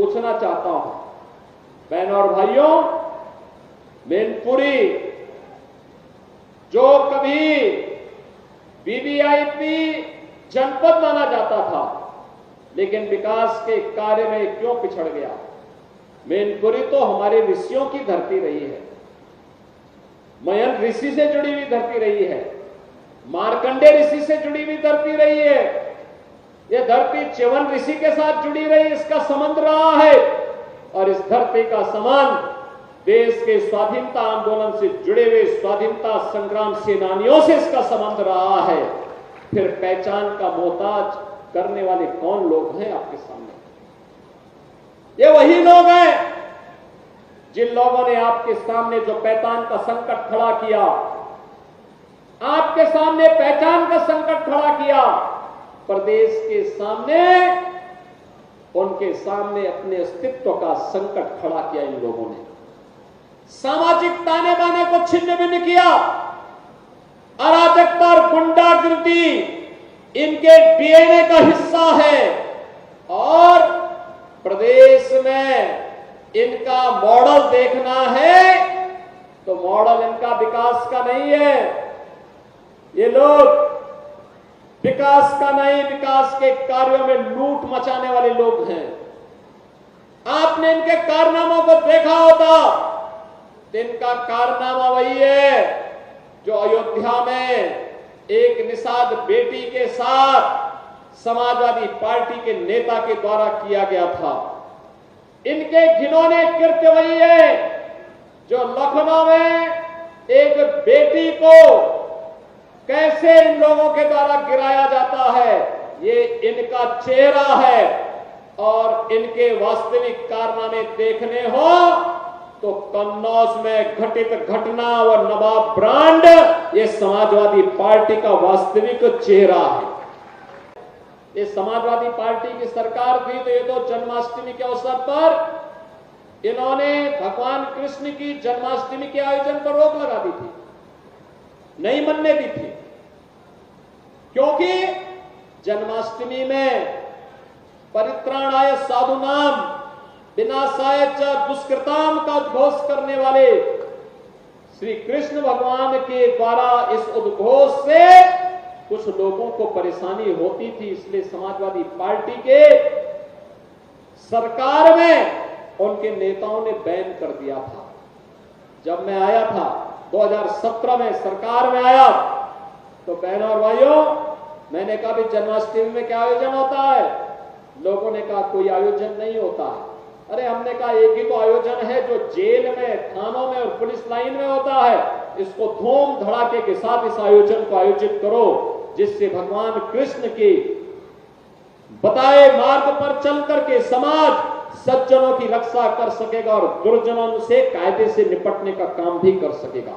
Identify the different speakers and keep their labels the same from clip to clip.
Speaker 1: पूछना चाहता हूं, बहनों और भाइयों, मैनपुरी जो कभी वीवीआईपी जनपद माना जाता था, लेकिन विकास के कार्य में क्यों पिछड़ गया? मैनपुरी तो हमारे ऋषियों की धरती रही है, मयन ऋषि से जुड़ी हुई धरती रही है, मार्कंडे ऋषि से जुड़ी हुई धरती रही है, यह धरती च्यवन ऋषि के साथ जुड़ी रही, इसका संबंध रहा है। और इस धरती का संबंध देश के स्वाधीनता आंदोलन से जुड़े हुए स्वाधीनता संग्राम सेनानियों से इसका संबंध रहा है। फिर पहचान का मोहताज करने वाले कौन लोग हैं आपके सामने? ये वही लोग हैं जिन लोगों ने आपके सामने जो पहचान का संकट खड़ा किया, आपके सामने पहचान का संकट खड़ा किया, प्रदेश के सामने, उनके सामने अपने अस्तित्व का संकट खड़ा किया। इन लोगों ने सामाजिक ताने बाने को छिन्न भिन्न किया, अराजकता और गुंडागिर्दी इनके डीएनए का हिस्सा है और प्रदेश में इनका मॉडल देखना है तो मॉडल इनका विकास का नहीं है। ये लोग विकास का नहीं, विकास के कार्यों में लूट मचाने वाले लोग हैं। आपने इनके कारनामों को देखा होता, इनका कारनामा वही है जो अयोध्या में एक निषाद बेटी के साथ समाजवादी पार्टी के नेता के द्वारा किया गया था। इनके घिनौने कृत्य वही है जो लखनऊ में एक बेटी को कैसे इन लोगों के द्वारा गिराया जाता है, ये इनका चेहरा है। और इनके वास्तविक कारनामे देखने हो तो कन्नौज में घटित घटना और नवाब ब्रांड ये समाजवादी पार्टी का वास्तविक चेहरा है। ये समाजवादी पार्टी की सरकार थी तो ये तो जन्माष्टमी के अवसर पर इन्होंने भगवान कृष्ण की जन्माष्टमी के आयोजन पर रोक लगा दी थी, नहीं मनने दी थी, क्योंकि जन्माष्टमी में परित्राणाय साधुनाम विनाशाय च दुष्कृताम का उद्घोष करने वाले श्री कृष्ण भगवान के द्वारा इस उद्घोष से कुछ लोगों को परेशानी होती थी, इसलिए समाजवादी पार्टी के सरकार में उनके नेताओं ने बैन कर दिया था। जब मैं आया था 2017 में सरकार में आया तो बहनों और भाइयों, मैंने कहा भी जन्माष्टमी में क्या आयोजन होता है? लोगों ने कहा कोई आयोजन नहीं होता है। अरे हमने कहा एक ही तो आयोजन है जो जेल में, थानों में और पुलिस लाइन में होता है। इसको धूम धड़ाके के साथ इस आयोजन को आयोजित करो जिससे भगवान कृष्ण के बताए मार्ग पर चल करके समाज सज्जनों की रक्षा कर सकेगा और दुर्जनों से कायदे से निपटने का काम भी कर सकेगा।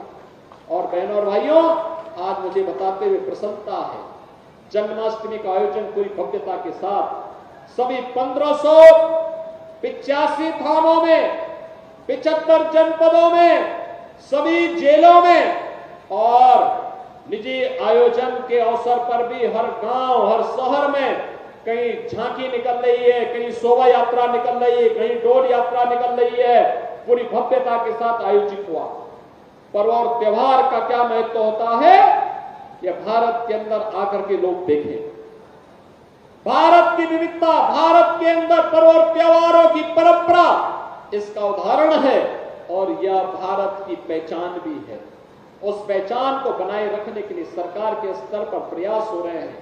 Speaker 1: और बहनों और भाइयों, आज मुझे बताते हुए प्रसन्नता है, जन्माष्टमी का आयोजन पूरी भव्यता के साथ सभी 1585 थानों में, 75 जनपदों में, सभी जेलों में और निजी आयोजन के अवसर पर भी हर गांव, हर शहर में कहीं झांकी निकल रही है, कहीं शोभा यात्रा निकल रही है, कहीं डोल यात्रा निकल रही है, पूरी भव्यता के साथ आयोजित हुआ। पर्व और त्योहार का क्या महत्व होता है, यह भारत के अंदर आकर के लोग देखें। भारत की विविधता, भारत के अंदर पर्व और त्योहारों की परंपरा इसका उदाहरण है और यह भारत की पहचान भी है। उस पहचान को बनाए रखने के लिए सरकार के स्तर पर प्रयास हो रहे हैं।